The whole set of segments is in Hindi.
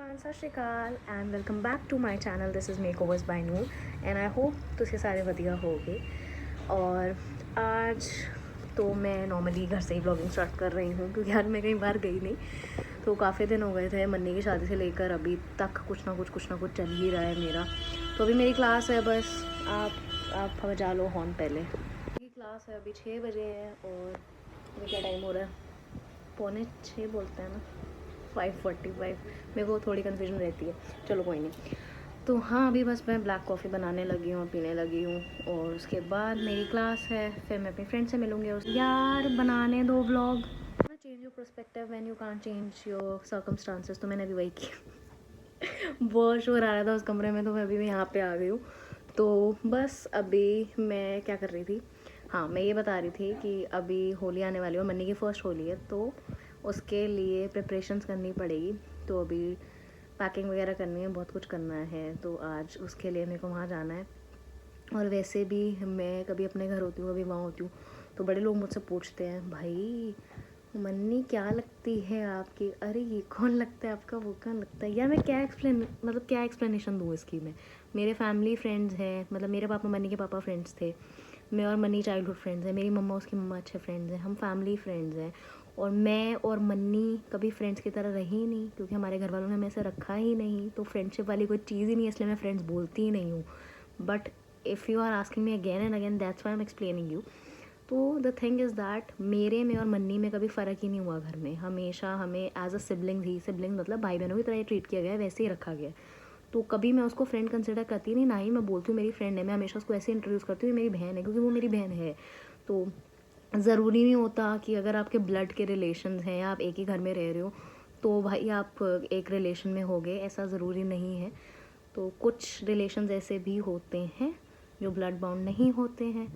Everyone, Sat Shri Akal and welcome back to my channel. This is makeovers by Noor and I hope तुझे सारे वधिया होगे। और आज तो मैं नॉर्मली घर से ही ब्लॉगिंग स्टार्ट कर रही हूँ क्योंकि आज मैं कहीं बाहर गई नहीं। तो काफ़ी दिन हो गए थे मन्नी की शादी से लेकर अभी तक कुछ ना कुछ चल ही रहा है मेरा। तो अभी मेरी क्लास है, बस आप बजा लो हॉर्न पहले। मेरी क्लास है, अभी 6 बजे है और अभी क्या टाइम हो रहा है, 5:45 बोलते हैं ना, 5:45। मेरे को थोड़ी कन्फ्यूजन रहती है, चलो कोई नहीं। तो हाँ, अभी बस मैं ब्लैक कॉफ़ी बनाने लगी हूँ, पीने लगी हूँ और उसके बाद मेरी क्लास है, फिर मैं अपनी फ्रेंड से मिलूँगी। और यार बनाने दो vlog. Change your perspective when you can't change your circumstances. तो मैंने अभी वही किया। बहुत शोर आ रहा था उस कमरे में, तो मैं अभी यहाँ पे आ गई हूँ। तो बस अभी मैं क्या कर रही थी, हाँ मैं ये बता रही थी कि अभी होली आने वाली है और मन्नी की फ़र्स्ट होली है, तो उसके लिए प्रिपरेशंस करनी पड़ेगी। तो अभी पैकिंग वगैरह करनी है, बहुत कुछ करना है, तो आज उसके लिए मेरे को वहाँ जाना है। और वैसे भी मैं कभी अपने घर होती हूँ, कभी वहाँ होती हूँ, तो बड़े लोग मुझसे पूछते हैं, भाई मन्नी क्या लगती है आपकी, अरे ये कौन लगता है आपका, वो कौन लगता है। यार मैं क्या क्या एक्सप्लेनेशन दूँ इसकी। मैं, मेरे फैमिली फ्रेंड्स हैं, मतलब मेरे पापा, मन्नी के पापा फ्रेंड्स थे, मैं और मन्नी चाइल्डहुड फ्रेंड्स हैं, मेरी मम्मा उसकी मम्मा अच्छे फ्रेंड्स हैं, हम फैमिली फ्रेंड्स हैं। और मैं और मन्नी कभी फ्रेंड्स की तरह रही ही नहीं क्योंकि हमारे घर वालों ने हमें ऐसे रखा ही नहीं, तो फ्रेंडशिप वाली कोई चीज़ ही नहीं है, इसलिए मैं फ्रेंड्स बोलती ही नहीं हूँ। But if you are asking me again and again, that's why I am explaining you. तो द थिंग इज़ दैट मेरे में और मन्नी में कभी फ़र्क ही नहीं हुआ घर में। हमेशा हमें एज अ सिबलिंग ही, सिबलिंग मतलब भाई बहनों की तरह ट्रीट किया गया है, वैसे ही रखा गया है। तो कभी मैं उसको फ्रेंड कंसिडर करती नहीं, ना ही मैं बोलती हूँ मेरी फ्रेंड है। मैं हमेशा उसको ऐसे इंट्रोड्यूस करती हूँ मेरी बहन है, क्योंकि वो मेरी बहन है। तो ज़रूरी नहीं होता कि अगर आपके ब्लड के रिलेशंस हैं, आप एक ही घर में रह रहे हो, तो भाई आप एक रिलेशन में होगे, ऐसा ज़रूरी नहीं है। तो कुछ रिलेशंस ऐसे भी होते हैं जो ब्लड बाउंड नहीं होते हैं।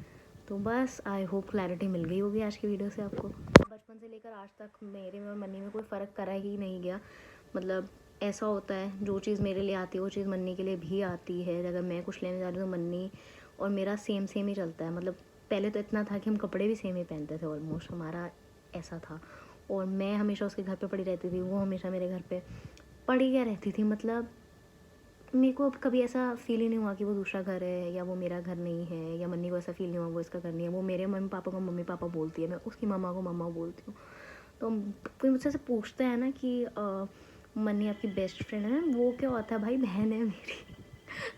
तो बस आई होप क्लैरिटी मिल गई होगी आज की वीडियो से आपको। बचपन से लेकर आज तक मेरे में और मन्नी में कोई फ़र्क करा ही नहीं गया। मतलब ऐसा होता है, जो चीज़ मेरे लिए आती है वो चीज़ मन्नी के लिए भी आती है। अगर मैं कुछ लेने जा रही हूँ तो मन्नी और मेरा सेम सेम ही चलता है। मतलब पहले तो इतना था कि हम कपड़े भी सेम ही पहनते थे, ऑलमोस्ट हमारा ऐसा था। और मैं हमेशा उसके घर पे पड़ी रहती थी, वो हमेशा मेरे घर पे पड़ी क्या रहती थी। मतलब मेरे को अब कभी ऐसा फील ही नहीं हुआ कि वो दूसरा घर है या वो मेरा घर नहीं है, या मन्नी को ऐसा फील नहीं हुआ वो इसका घर नहीं है। वो मेरे मम्मी पापा को मम्मी पापा बोलती है, मैं उसकी मम्मा को मम्मा बोलती हूँ। तो कोई मुझसे ऐसे पूछता है ना कि मन्नी आपकी बेस्ट फ्रेंड है, वो क्या होता है, भाई बहन है मेरी।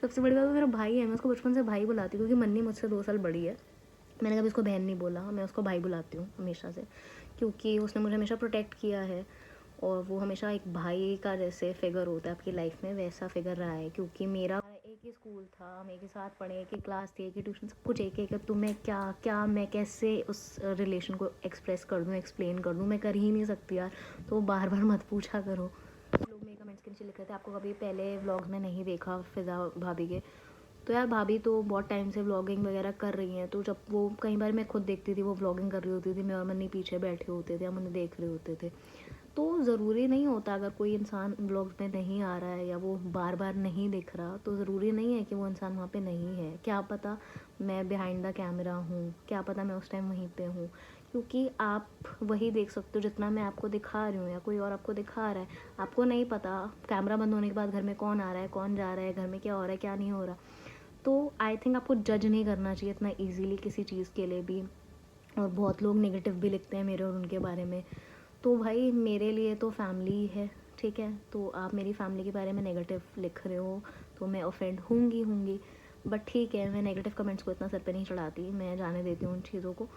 सबसे बड़ी बात, वो मेरा भाई है, मैं उसको बचपन से भाई बुलाती हूँ क्योंकि मन्नी मुझसे 2 साल बड़ी है। मैंने कभी उसको बहन नहीं बोला, मैं उसको भाई बुलाती हूँ हमेशा से, क्योंकि उसने मुझे हमेशा प्रोटेक्ट किया है। और वो हमेशा एक भाई का जैसे फिगर होता है आपकी लाइफ में, वैसा फिगर रहा है। क्योंकि मेरा एक ही स्कूल था, हम एक ही साथ पढ़े, एक ही क्लास थी, एक ही ट्यूशन, सब कुछ एक है। तो मैं क्या मैं कैसे उस रिलेशन को एक्सप्रेस कर दूँ, एक्सप्लेन कर दूँ, मैं कर ही नहीं सकती यार। तो बार बार मत पूछा करो। लोग मेरे कमेंट्स के नीचे लिख रहे थे आपको कभी पहले व्लॉग्स में नहीं देखा फिज़ा भाभी के। तो यार भाभी तो बहुत टाइम से व्लॉगिंग वगैरह कर रही हैं, तो जब वो कई बार मैं खुद देखती थी वो व्लॉगिंग कर रही होती थी, मैं और मन्नी पीछे बैठे होते थे, हम उन्हें देख रहे होते थे। तो ज़रूरी नहीं होता, अगर कोई इंसान व्लॉग्स में नहीं आ रहा है या वो बार बार नहीं दिख रहा, तो ज़रूरी नहीं है कि वो इंसान वहाँ पे नहीं है। क्या पता मैं बिहाइंड द कैमरा हूँ, क्या पता मैं उस टाइम वहीं पे हूँ। क्योंकि आप वही देख सकते हो जितना मैं आपको दिखा रही हूँ या कोई और आपको दिखा रहा है। आपको नहीं पता कैमरा बंद होने के बाद घर में कौन आ रहा है, कौन जा रहा है, घर में क्या हो रहा है, क्या नहीं हो रहा। तो आई थिंक आपको जज नहीं करना चाहिए इतना ईजीली किसी चीज़ के लिए भी। और बहुत लोग नेगेटिव भी लिखते हैं मेरे और उनके बारे में। तो भाई मेरे लिए तो फैमिली है, ठीक है। तो आप मेरी फैमिली के बारे में नेगेटिव लिख रहे हो तो मैं ऑफेंड होंगी। बट ठीक है, मैं नेगेटिव कमेंट्स को इतना सर पे नहीं चढ़ाती, मैं जाने देती हूँ उन चीज़ों को।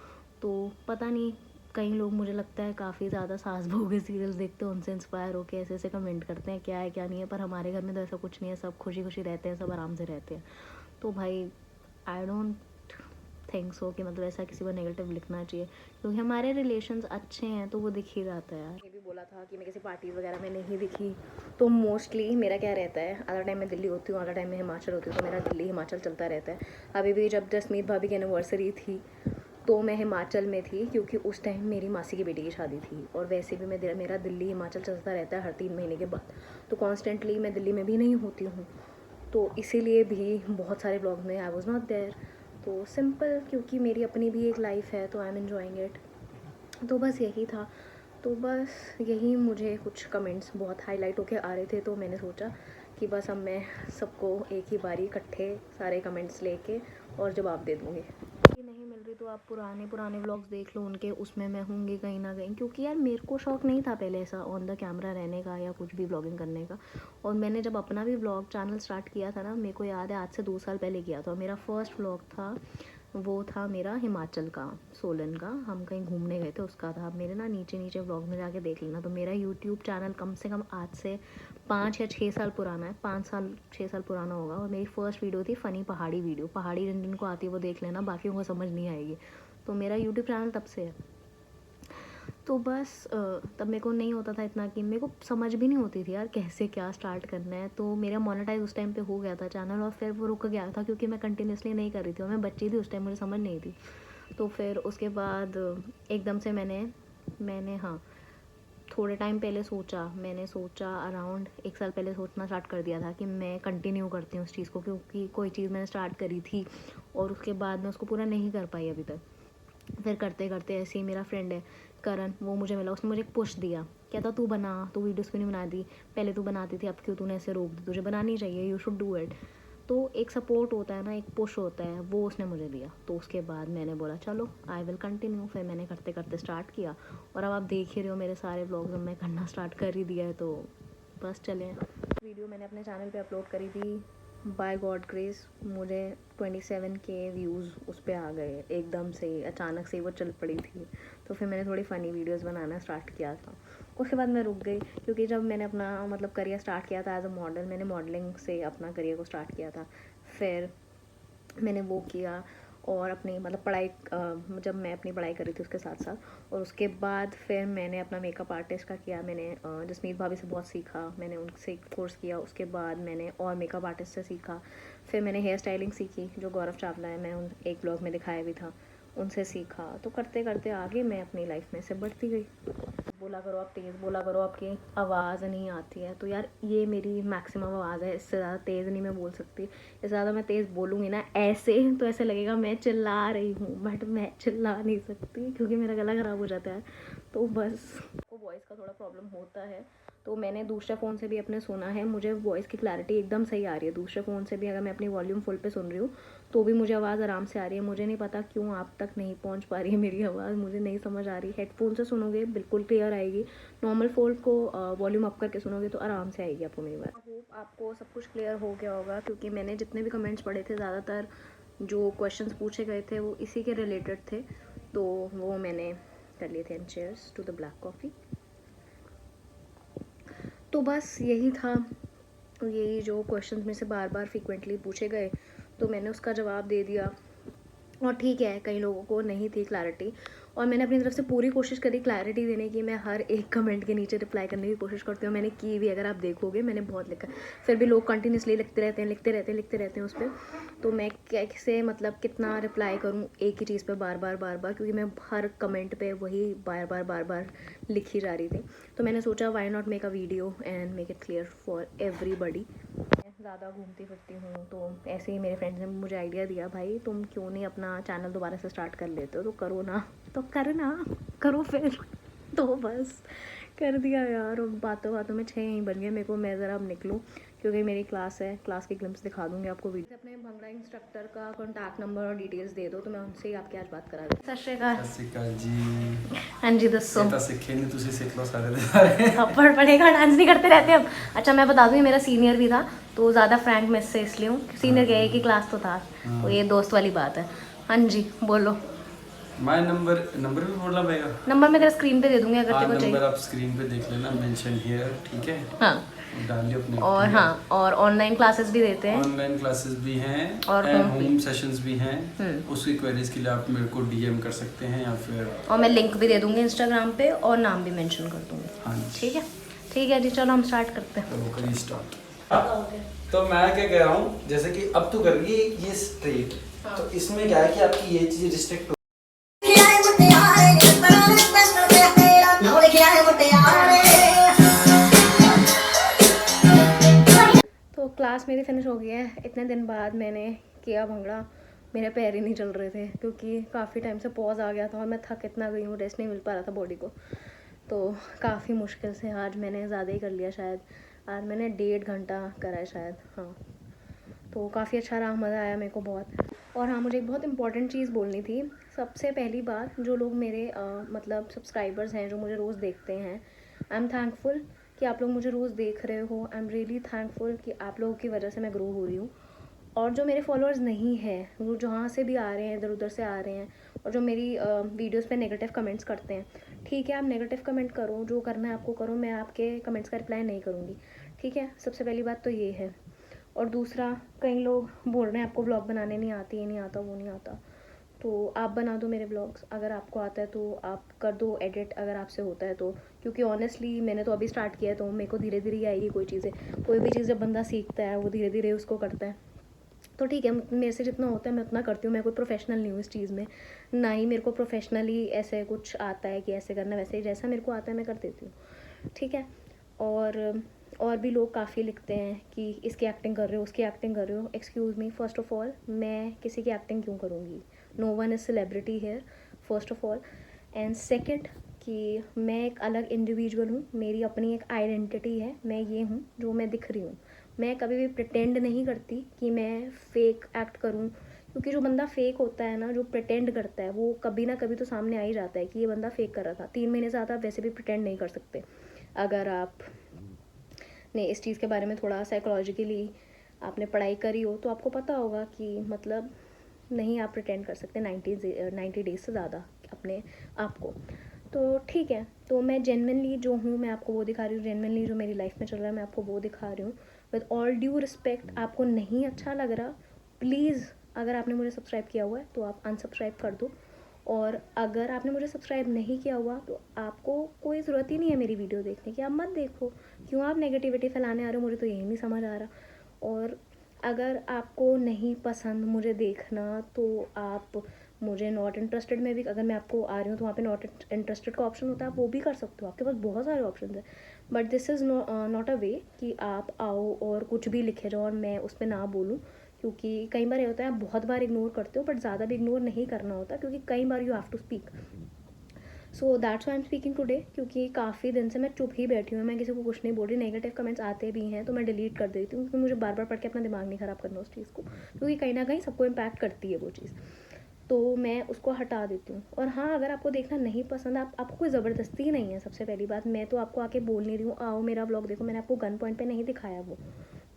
तो पता नहीं, कई लोग मुझे लगता है काफ़ी ज़्यादा सास बहू के सीरियल्स देखते हैं, उनसे इंस्पायर होकर ऐसे ऐसे कमेंट करते हैं क्या है क्या नहीं है। पर हमारे घर में तो ऐसा कुछ नहीं है, सब खुशी खुशी रहते हैं, सब आराम से रहते हैं। तो भाई आई डोंट थिंक सो कि मतलब ऐसा किसी को नेगेटिव लिखना चाहिए, क्योंकि हमारे रिलेशंस अच्छे हैं तो वो दिख ही जाता है यार। ये भी बोला था कि मैं किसी पार्टीज़ वगैरह में नहीं दिखी, तो मोस्टली मेरा क्या रहता है, आधा टाइम मैं दिल्ली होती हूँ, आधा टाइम मैं हिमाचल होती हूँ, तो मेरा दिल्ली हिमाचल चलता रहता है। अभी भी जब जसमीत भाभी की एनिवर्सरी थी तो मैं हिमाचल में थी, क्योंकि उस टाइम मेरी मासी की बेटी की शादी थी। और वैसे भी मेरा दिल्ली हिमाचल चलता रहता है हर 3 महीने के बाद, तो कॉन्स्टेंटली मैं दिल्ली में भी नहीं होती हूँ। तो इसीलिए भी बहुत सारे ब्लॉग में आई वॉज़ नॉट देयर। तो सिंपल, क्योंकि मेरी अपनी भी एक लाइफ है, तो आई एम एन्जॉइंग इट। तो बस यही था। तो बस यही मुझे कुछ कमेंट्स बहुत हाईलाइट होके आ रहे थे, तो मैंने सोचा कि बस अब मैं सबको एक ही बारी इकट्ठे सारे कमेंट्स लेके और जवाब दे दूँगी। नहीं मिल रही तो आप पुराने व्लॉग्स देख लो उनके, उसमें मैं होंगी कहीं ना कहीं, क्योंकि यार मेरे को शौक नहीं था पहले ऐसा ऑन द कैमरा रहने का या कुछ भी व्लॉगिंग करने का। और मैंने जब अपना भी व्लॉग चैनल स्टार्ट किया था ना, मेरे को याद है आज से 2 साल पहले किया था। मेरा फर्स्ट व्लॉग था, वो था मेरा हिमाचल का, सोलन का, हम कहीं घूमने गए थे उसका था। मेरे ना नीचे व्लॉग में जाके देख लेना। तो मेरा यूट्यूब चैनल कम से कम आज से 5 या 6 साल पुराना है, 5 साल 6 साल पुराना होगा। और मेरी फर्स्ट वीडियो थी फ़नी पहाड़ी वीडियो। पहाड़ी जिन जिनको आती है वो देख लेना, बाकी को समझ नहीं आएगी। तो मेरा यूट्यूब चैनल तब से है। तो बस तब मेरे को नहीं होता था इतना, कि मेरे को समझ भी नहीं होती थी यार कैसे क्या स्टार्ट करना है। तो मेरा मोनेटाइज उस टाइम पे हो गया था चैनल, और फिर वो रुक गया था क्योंकि मैं कंटिन्यूसली नहीं कर रही थी और मैं बच्ची थी उस टाइम, मुझे समझ नहीं थी। तो फिर उसके बाद एकदम से मैंने हाँ थोड़े टाइम पहले मैंने सोचा अराउंड 1 साल पहले सोचना स्टार्ट कर दिया था कि मैं कंटिन्यू करती हूँ उस चीज़ को, क्योंकि कोई चीज़ मैंने स्टार्ट करी थी और उसके बाद मैं उसको पूरा नहीं कर पाई अभी तक। फिर करते करते ऐसे ही मेरा फ्रेंड है करण, वो मुझे मिला, उसने मुझे एक पुश दिया, कहता तू बना, तू वीडियोस क्यों नहीं बना दी, पहले तू बनाती थी, अब क्यों तूने ऐसे रोक दी, तुझे बनानी चाहिए, यू शुड डू इट। तो एक सपोर्ट होता है ना, एक पुश होता है, वो उसने मुझे दिया। तो उसके बाद मैंने बोला चलो आई विल कंटिन्यू। फिर मैंने करते करते स्टार्ट किया, और अब आप देख ही रहे हो मेरे सारे व्लॉग्स अब मैं करना स्टार्ट कर ही दिया है। तो बस चलें। वीडियो मैंने अपने चैनल पे अपलोड करी थी, बाय गॉड ग्रेस मुझे 27K व्यूज़ उस पर आ गए एकदम से, अचानक से वो चल पड़ी थी। तो फिर मैंने थोड़ी फ़नी वीडियोस बनाना स्टार्ट किया था। उसके बाद मैं रुक गई, क्योंकि जब मैंने अपना मतलब करियर स्टार्ट किया था एज अ मॉडल, मैंने मॉडलिंग से अपना करियर को स्टार्ट किया था। फिर मैंने वो किया, और अपनी मतलब पढ़ाई जब मैं अपनी पढ़ाई कर रही थी उसके साथ साथ, और उसके बाद फिर मैंने अपना मेकअप आर्टिस्ट का किया। मैंने जसमीत भाभी से बहुत सीखा, मैंने उनसे कोर्स किया। उसके बाद मैंने और मेकअप आर्टिस्ट से सीखा। फिर मैंने हेयर स्टाइलिंग सीखी, जो गौरव चावला है, मैं उन एक ब्लॉग में दिखाया भी था, उनसे सीखा। तो करते करते आगे मैं अपनी लाइफ में से बढ़ती गई। बोला करो आप तेज़ बोला करो, आपकी आवाज़ नहीं आती है। तो यार ये मेरी मैक्सिमम आवाज़ है, इससे ज़्यादा तेज़ नहीं मैं बोल सकती। इससे ज़्यादा मैं तेज़ बोलूँगी ना ऐसे, तो ऐसे लगेगा मैं चिल्ला रही हूँ, बट मैं चिल्ला नहीं सकती क्योंकि मेरा गला ख़राब हो जाता है। तो बस को वॉइस का थोड़ा प्रॉब्लम होता है। तो मैंने दूसरे फ़ोन से भी अपने सुना है, मुझे वॉइस की क्लैरिटी एकदम सही आ रही है। दूसरे फ़ोन से भी अगर मैं अपनी वॉल्यूम फुल पे सुन रही हूँ तो भी मुझे आवाज़ आराम से आ रही है। मुझे नहीं पता क्यों आप तक नहीं पहुँच पा रही है मेरी आवाज़, मुझे नहीं समझ आ रही। हेडफोन से सुनोगे बिल्कुल क्लियर आएगी, नॉर्मल फ़ोन को वॉल्यूम अप करके सुनोगे तो आराम से आएगी आपको मेरी आवाज़। आई होप आपको सब कुछ क्लियर हो गया होगा, क्योंकि मैंने जितने भी कमेंट्स पढ़े थे ज़्यादातर जो क्वेश्चंस पूछे गए थे वो इसी के रिलेटेड थे, तो वो मैंने कर लिए थे। And cheers to the black coffee. तो बस यही था, यही जो क्वेश्चंस में से बार बार फ्रिक्वेंटली पूछे गए तो मैंने उसका जवाब दे दिया। और ठीक है, कई लोगों को नहीं थी क्लैरिटी, और मैंने अपनी तरफ से पूरी कोशिश करी क्लैरिटी देने की। मैं हर एक कमेंट के नीचे रिप्लाई करने की कोशिश करती हूँ, मैंने की भी, अगर आप देखोगे मैंने बहुत लिखा। फिर भी लोग कंटिन्यूसली लिखते रहते हैं उस पर। तो मैं कैसे मतलब कितना रिप्लाई करूँ एक ही चीज़ पे बार बार, क्योंकि मैं हर कमेंट पे वही बार बार लिखी जा रही थी। तो मैंने सोचा why not make a video and make it clear for everybody. ज़्यादा घूमती फिरती हूँ, तो ऐसे ही मेरे फ्रेंड्स ने मुझे आइडिया दिया, भाई तुम क्यों नहीं अपना चैनल दोबारा से स्टार्ट कर लेते हो, तो करो ना, तो करना करो फिर। तो बस कर दिया यार, और बातों बातों में 6 यहीं बन गए मेरे को। मैं ज़रा अब निकलूँ क्योंकि मेरी क्लास है, क्लास की ग्लिम्स दिखा दूँगी आपको वीडियो। अपने भंगड़ा इंस्ट्रक्टर का कॉन्टैक्ट नंबर और डिटेल्स दे दो तो मैं उनसे ही आपकी आज बात करा दूँ। सत श्री अकाल जी। हाँ जी दसो। सीखे नहीं, तुझे सीख लो सारे थप्पड़ पड़ेगा, डांस नहीं करते रहते अब। अच्छा मैं बता दूँ, ये मेरा सीनियर भी था, तो ज़्यादा फ्रैंक मैं इससे इसलिए हूँ, सीनियर गए की क्लास तो था, तो ये दोस्त वाली बात है। हाँ जी बोलो। माय नंबर भी बोलना पड़ेगा। नंबर मैं तेरा स्क्रीन पे दे दूँगी अगर तेरे को चाहिए। नंबर आप स्क्रीन पे देख लेना, मेंशन हियर, ठीक है। हाँ डालिए अपने। और हाँ, और ऑनलाइन क्लासेस भी देते हैं। ऑनलाइन क्लासेस भी हैं और होम सेशंस भी हैं। उसकी क्वेरीज के लिए आप मेरे को डीएम कर सकते हैं, या फिर और मैं लिंक भी दे दूँगी इंस्टाग्राम पे, और नाम भी मेंशन कर दूँगी। हाँ ठीक है जी, चलो हम स्टार्ट करते हैं। तो करिए स्टार्ट। तो मैं क्या कह रहा हूँ, जैसे कि अब तो कर रही है ये स्ट्रेट, तो इसमें क्या है कि आपकी ये चीज़ रिस्ट्रिक्ट। तो क्लास मेरी फिनिश हो गई है। इतने दिन बाद मैंने किया भंगड़ा, मेरे पैर ही नहीं चल रहे थे क्योंकि काफ़ी टाइम से पॉज आ गया था और मैं थक इतना गई हूँ, रेस्ट नहीं मिल पा रहा था बॉडी को। तो काफ़ी मुश्किल से आज मैंने ज़्यादा ही कर लिया शायद, आज मैंने 1.5 घंटा करा है शायद, हाँ। तो काफ़ी अच्छा रहा, मज़ा आया मेरे को बहुत। और हाँ, मुझे एक बहुत इंपॉर्टेंट चीज़ बोलनी थी। सबसे पहली बात, जो लोग मेरे मतलब सब्सक्राइबर्स हैं जो मुझे रोज़ देखते हैं, आई एम थैंकफुल कि आप लोग मुझे रोज़ देख रहे हो। आई एम रियली थैंकफुल कि आप लोगों की वजह से मैं ग्रो हो रही हूँ। और जो मेरे फॉलोअर्स नहीं हैं, वो जहाँ से भी आ रहे हैं, इधर उधर से आ रहे हैं, और जो मेरी वीडियोस पे नेगेटिव कमेंट्स करते हैं, ठीक है, आप नेगेटिव कमेंट करो, जो करना है आपको करो, मैं आपके कमेंट्स का रिप्लाई नहीं करूँगी, ठीक है। सबसे पहली बात तो ये है। और दूसरा, कई लोग बोल रहे हैं आपको व्लॉग बनाने नहीं आती, ये नहीं आता, वो नहीं आता, तो आप बना दो मेरे व्लॉग्स। अगर आपको आता है तो आप कर दो एडिट, अगर आपसे होता है तो। क्योंकि ऑनेस्टली मैंने तो अभी स्टार्ट किया है, तो मेरे को धीरे धीरे ही आएगी कोई चीज़ें। कोई भी चीज़ जब बंदा सीखता है वो धीरे धीरे उसको करता है। तो ठीक है, मेरे से जितना होता है मैं उतना करती हूँ। मैं कोई प्रोफेशनल नहीं हूँ इस चीज़ में, ना ही मेरे को प्रोफेशनली ऐसे कुछ आता है कि ऐसे करना, वैसे ही जैसा मेरे को आता है मैं कर देती हूँ, ठीक है। और भी लोग काफ़ी लिखते हैं कि इसकी एक्टिंग कर रहे हो, उसकी एक्टिंग कर रहे हो। Excuse me, first of all मैं किसी की एक्टिंग क्यों करूँगी? No one is celebrity here, first of all. And second, कि मैं एक अलग इंडिविजुअल हूँ, मेरी अपनी एक आइडेंटिटी है, मैं ये हूँ जो मैं दिख रही हूँ। मैं कभी भी प्रिटेंड नहीं करती कि मैं फ़ेक एक्ट करूँ, क्योंकि जो बंदा फ़ेक होता है ना, जो प्रिटेंड करता है, वो कभी ना कभी तो सामने आ ही जाता है कि ये बंदा फ़ेक कर रहा था। 3 महीने से ज़्यादा आप वैसे भी प्रिटेंड नहीं कर सकते। अगर आप ने इस चीज़ के बारे में थोड़ा साइकोलॉजिकली आपने पढ़ाई करी हो तो आपको पता होगा कि मतलब नहीं आप प्रिटेंड कर सकते 90 डेज से ज़्यादा अपने आप को। तो ठीक है, तो मैं जेन्युइनली जो हूँ मैं आपको वो दिखा रही हूँ, जेन्युइनली जो मेरी लाइफ में चल रहा है मैं आपको वो दिखा रही हूँ। विद ऑल ड्यू रिस्पेक्ट, आपको नहीं अच्छा लग रहा, प्लीज़ अगर आपने मुझे सब्सक्राइब किया हुआ है तो आप अनसब्सक्राइब कर दो। और अगर आपने मुझे सब्सक्राइब नहीं किया हुआ तो आपको कोई ज़रूरत ही नहीं है मेरी वीडियो देखने की, आप मत देखो। क्यों आप नेगेटिविटी फैलाने आ रहे हो, मुझे तो यही नहीं समझ आ रहा। और अगर आपको नहीं पसंद मुझे देखना तो आप मुझे नॉट इंटरेस्टेड में भी, अगर मैं आपको आ रही हूँ तो वहाँ पे नॉट इंटरेस्टेड का ऑप्शन होता है, आप वो भी कर सकते हो, आपके पास बहुत सारे ऑप्शन है। But this is not a way कि आप आओ और कुछ भी लिखे जाओ और मैं उस पर ना बोलूँ। क्योंकि कई बार ये होता है आप बहुत बार इग्नोर करते हो, बट ज़्यादा भी इग्नोर नहीं करना होता, क्योंकि कई बार you have to speak. So that's why am speaking today, क्योंकि काफ़ी दिन से मैं चुप ही बैठी हूँ, मैं किसी को कुछ नहीं बोल रही। नेगेटिव कमेंट्स आते भी हैं तो मैं डिलीट कर देती हूँ, क्योंकि मुझे बार बार पढ़ के अपना दिमाग नहीं ख़राब करना उस चीज़ को, क्योंकि कहीं ना कहीं सबको इम्पैक्ट करती है वो चीज़, तो मैं उसको हटा देती हूँ। और हाँ, अगर आपको देखना नहीं पसंद, आपको कोई ज़बरदस्ती ही नहीं है। सबसे पहली बात, मैं तो आपको आके बोल नहीं रही हूँ आओ मेरा ब्लॉग देखो, मैंने आपको गन पॉइंट पे नहीं दिखाया वो,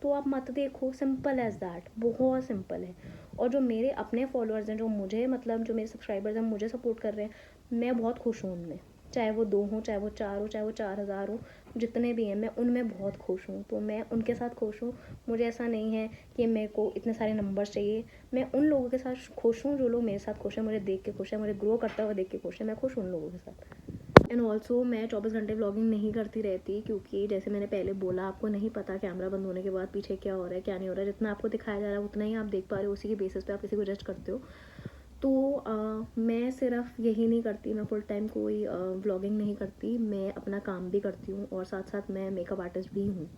तो आप मत देखो, सिंपल एज दैट, बहुत सिंपल है। और जो मेरे अपने फॉलोअर्स हैं, जो मुझे मतलब जो मेरे सब्सक्राइबर्स हैं मुझे सपोर्ट कर रहे हैं, मैं बहुत खुश हूँ उनमें। चाहे वो 2 हों, चाहे वो 4 हो, चाहे वो 4000 हो, जितने भी हैं मैं उनमें बहुत खुश हूँ, तो मैं उनके साथ खुश हूँ। मुझे ऐसा नहीं है कि मेरे को इतने सारे नंबर्स चाहिए, मैं उन लोगों के साथ खुश हूँ जो लोग मेरे साथ खुश हैं, मुझे देख के खुश है, मुझे ग्रो करता हुआ देख के खुश है, मैं खुश हूँ उन लोगों के साथ। एंड ऑल्सो मैं 24 घंटे व्लॉगिंग नहीं करती रहती, क्योंकि जैसे मैंने पहले बोला, आपको नहीं पता कैमरा बंद होने के बाद पीछे क्या हो रहा है क्या नहीं हो रहा है। जितना आपको दिखाया जा रहा है उतना ही आप देख पा रहे हो, उसी के बेसिस पे आप किसी को जज करते हो। तो मैं सिर्फ यही नहीं करती, मैं फुल टाइम कोई व्लॉगिंग नहीं करती, मैं अपना काम भी करती हूँ और साथ साथ मैं मेकअप आर्टिस्ट भी हूँ,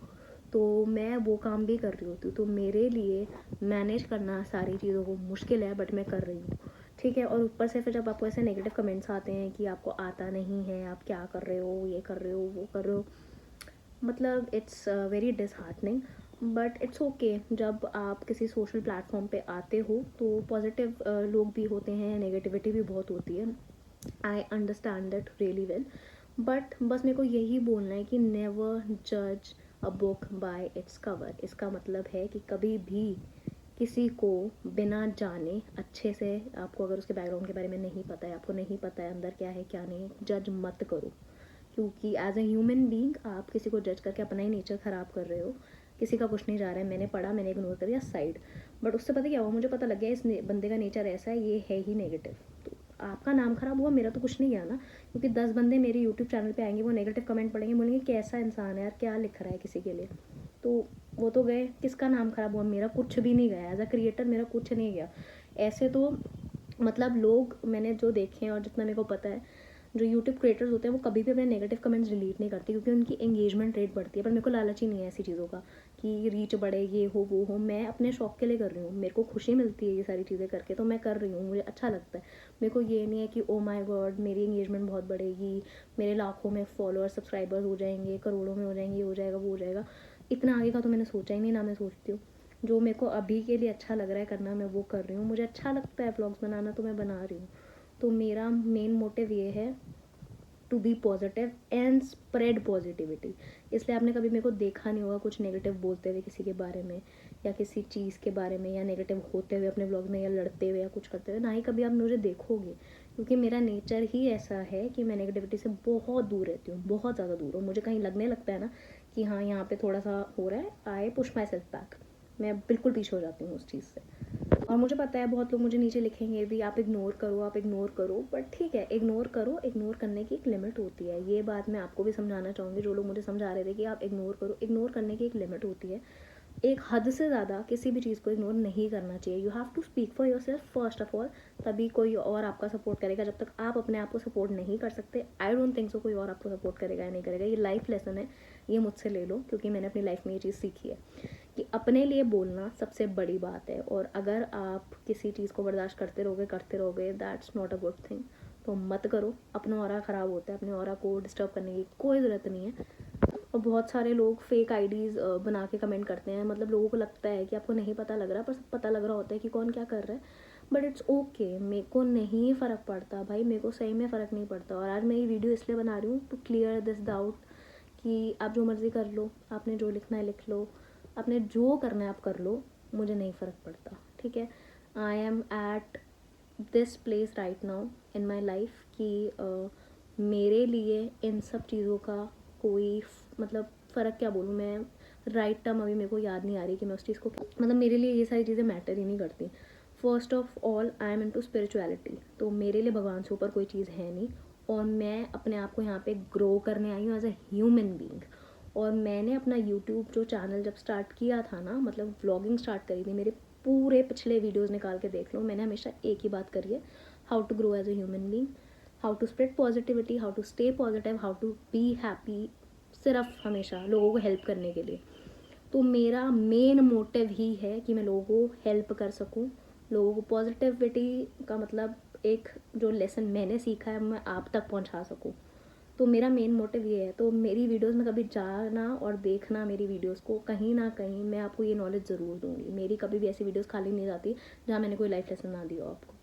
तो मैं वो काम भी कर रही होती हूँ। तो मेरे लिए मैनेज करना सारी चीज़ों को मुश्किल है, बट मैं कर रही हूँ, ठीक है। और ऊपर से फिर जब आपको ऐसे नेगेटिव कमेंट्स आते हैं कि आपको आता नहीं है, आप क्या कर रहे हो, ये कर रहे हो, वो कर रहे हो, मतलब it's very disheartening, but it's okay. जब आप किसी सोशल प्लेटफॉर्म पे आते हो तो पॉजिटिव लोग भी होते हैं, नेगेटिविटी भी बहुत होती है, I understand that really well. But बस मेरे को यही बोलना है कि नेवर जज a book by its cover. इसका मतलब है कि कभी भी किसी को बिना जाने अच्छे से, आपको अगर उसके बैकग्राउंड के बारे में नहीं पता है, आपको नहीं पता है अंदर क्या है क्या नहीं, जज मत करो। क्योंकि एज ए ह्यूमन बीइंग आप किसी को जज करके अपना ही नेचर ख़राब कर रहे हो, किसी का कुछ नहीं जा रहा है। मैंने पढ़ा, मैंने इग्नोर कर दिया साइड, बट उससे पता क्या हुआ, मुझे पता लग गया इस बंदे का नेचर ऐसा है, ये है ही नेगेटिव। तो आपका नाम ख़राब हुआ, मेरा तो कुछ नहीं गया ना, क्योंकि 10 बंदे मेरे यूट्यूब चैनल पे आएंगे, वो नेगेटिव कमेंट पढ़ेंगे, बोलेंगे कैसा इंसान है यार, क्या लिख रहा है किसी के लिए, तो वो तो गए, किसका नाम ख़राब हुआ, मेरा कुछ भी नहीं गया। एज अ क्रिएटर मेरा कुछ नहीं गया। ऐसे तो मतलब लोग मैंने जो देखे हैं और जितना मेरे को पता है, जो यूट्यूब क्रिएटर्स होते हैं वो कभी भी अपने नेगेटिव कमेंट्स डिलीट नहीं करते, क्योंकि उनकी एंगेजमेंट रेट बढ़ती है। पर मेरे को लालच ही नहीं है ऐसी चीज़ों का कि रीच बढ़े, ये हो वो हो। मैं अपने शौक के लिए कर रही हूँ, मेरे को खुशी मिलती है ये सारी चीज़ें करके, तो मैं कर रही हूँ, मुझे अच्छा लगता है। मेरे को ये नहीं है कि ओ माय गॉड मेरी एंगेजमेंट बहुत बढ़ेगी, मेरे लाखों में फॉलोअर सब्सक्राइबर्स हो जाएंगे, करोड़ों में हो जाएंगे, ये हो जाएगा वो हो जाएगा। इतना आगे का तो मैंने सोचा ही नहीं, ना मैं सोचती हूँ। जो मेरे को अभी के लिए अच्छा लग रहा है करना, मैं वो कर रही हूँ। मुझे अच्छा लगता है व्लॉग्स बनाना, तो मैं बना रही हूँ। तो मेरा मेन मोटिव ये है to be positive and spread positivity. इसलिए आपने कभी मेरे को देखा नहीं होगा कुछ नेगेटिव बोलते हुए किसी के बारे में, या किसी चीज़ के बारे में, या नेगेटिव होते हुए अपने व्लॉग में, या लड़ते हुए या कुछ करते हुए। ना ही कभी आप मुझे देखोगे, क्योंकि मेरा नेचर ही ऐसा है कि मैं नेगेटिविटी से बहुत दूर रहती हूँ, बहुत ज़्यादा दूर हूँ। मुझे कहीं लगने लगता है ना कि हाँ यहाँ पे थोड़ा सा हो रहा है, I push my self back, मैं बिल्कुल पीछे हो जाती हूँ उस चीज़ से। और मुझे पता है बहुत लोग मुझे नीचे लिखेंगे भी आप इग्नोर करो, आप इग्नोर करो, बट ठीक है, इग्नोर करो, इग्नोर करने की एक लिमिट होती है। ये बात मैं आपको भी समझाना चाहूँगी, जो लोग मुझे समझा रहे थे कि आप इग्नोर करो, इग्नोर करने की एक लिमिट होती है। एक हद से ज़्यादा किसी भी चीज़ को इग्नोर नहीं करना चाहिए। You have to speak for yourself first of all, तभी कोई और आपका सपोर्ट करेगा। जब तक आप अपने आप को सपोर्ट नहीं कर सकते, आई डोंट थिंक सो कोई और आपको सपोर्ट करेगा या नहीं करेगा। ये लाइफ लेसन है, ये मुझसे ले लो, क्योंकि मैंने अपनी लाइफ में ये चीज़ सीखी है कि अपने लिए बोलना सबसे बड़ी बात है। और अगर आप किसी चीज़ को बर्दाश्त करते रहोगे that's not a good thing. तो मत करो, अपना ऑरा ख़राब होता है, अपने ऑरा को डिस्टर्ब करने की कोई ज़रूरत नहीं है। और बहुत सारे लोग फेक आईडीज़ बना के कमेंट करते हैं, मतलब लोगों को लगता है कि आपको नहीं पता लग रहा, पर सब पता लग रहा होता है कि कौन क्या कर रहा है। बट इट्स ओके, मेरे को नहीं फ़र्क पड़ता भाई, मेरे को सही में फ़र्क नहीं पड़ता। और आज मैं ये वीडियो इसलिए बना रही हूँ टू क्लियर दिस डाउट कि आप जो मर्ज़ी कर लो, आपने जो लिखना है लिख लो, आपने जो करना है आप कर लो, मुझे नहीं फ़र्क पड़ता, ठीक है। I am at this place right now in my life कि मेरे लिए इन सब चीज़ों का कोई मतलब फ़र्क, क्या बोलूँ मैं, राइट टर्म अभी मेरे को याद नहीं आ रही कि मैं उस चीज़ को, मतलब मेरे लिए ये सारी चीज़ें मैटर ही नहीं करती। First of all I am into spirituality, तो मेरे लिए भगवान से ऊपर कोई चीज़ है नहीं। और मैं अपने आप को यहाँ पे ग्रो करने आई हूँ एज अ ह्यूमन बीइंग। और मैंने अपना यूट्यूब जो चैनल जब स्टार्ट किया था ना, मतलब व्लॉगिंग स्टार्ट करी थी, मेरे पूरे पिछले वीडियोज़ निकाल के देख लो, मैंने हमेशा एक ही बात करी है, how to grow as a human being, how to spread positivity, how to stay positive, how to be happy, सिर्फ हमेशा लोगों को हेल्प करने के लिए। तो मेरा मेन मोटिव ही है कि मैं लोगों को हेल्प कर सकूं, लोगों को पॉजिटिविटी का मतलब एक जो लेसन मैंने सीखा है मैं आप तक पहुंचा सकूं। तो मेरा मेन मोटिव ये है। तो मेरी वीडियोस में कभी जाना और देखना मेरी वीडियोस को, कहीं ना कहीं मैं आपको ये नॉलेज ज़रूर दूंगी। मेरी कभी भी ऐसी वीडियोस खाली नहीं जाती जहाँ मैंने कोई लाइफ लेसन ना दिया हो आपको।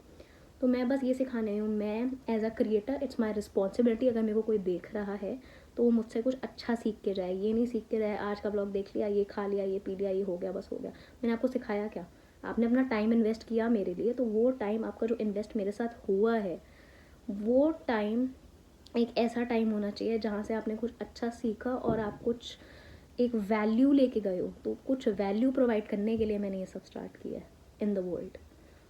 तो मैं बस ये सिखाने हूँ, मैं as a creator it's my responsibility, अगर मेरे को कोई देख रहा है तो वो मुझसे कुछ अच्छा सीख के जाए। ये नहीं सीख के जाए आज का ब्लॉग देख लिया, ये खा लिया, ये पी लिया, ये हो गया, बस हो गया। मैंने आपको सिखाया क्या? आपने अपना टाइम इन्वेस्ट किया मेरे लिए, तो वो टाइम आपका जो इन्वेस्ट मेरे साथ हुआ है, वो टाइम एक ऐसा टाइम होना चाहिए जहाँ से आपने कुछ अच्छा सीखा और आप कुछ एक वैल्यू लेके गए हो। तो कुछ वैल्यू प्रोवाइड करने के लिए मैंने ये सब स्टार्ट किया है इन द वर्ल्ड।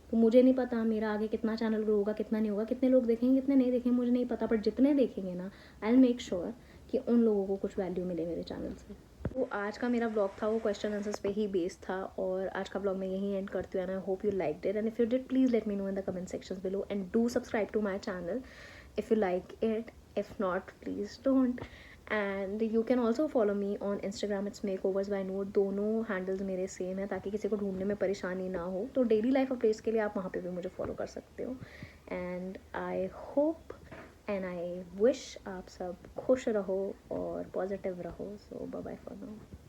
तो मुझे नहीं पता मेरा आगे कितना चैनल ग्रो होगा, कितना नहीं होगा, कितने लोग देखेंगे, कितने नहीं देखेंगे, मुझे नहीं पता। बट जितने देखेंगे ना, आई विल मेक श्योर कि उन लोगों को कुछ वैल्यू मिले मेरे चैनल से। तो आज का मेरा ब्लॉग था वो क्वेश्चन आंसर्स पे ही बेस्ड था, और आज का ब्लॉग मैं यहीं एंड करती हूँ। And I hope you liked it, and if you did please let me know in the comment sections below, and do subscribe to my channel if you like it. If not, please don't. And you can also follow me on Instagram, it's makeovers by Noor. दोनों हैंडल्स मेरे सेम है, ताकि किसी को ढूंढने में परेशानी ना हो। तो डेली लाइफ अपडेट्स के लिए आप वहाँ पे भी मुझे फॉलो कर सकते हो। And I hope and I wish आप सब खुश रहो और पॉजिटिव रहो। सो बाय बाय फॉर नाउ।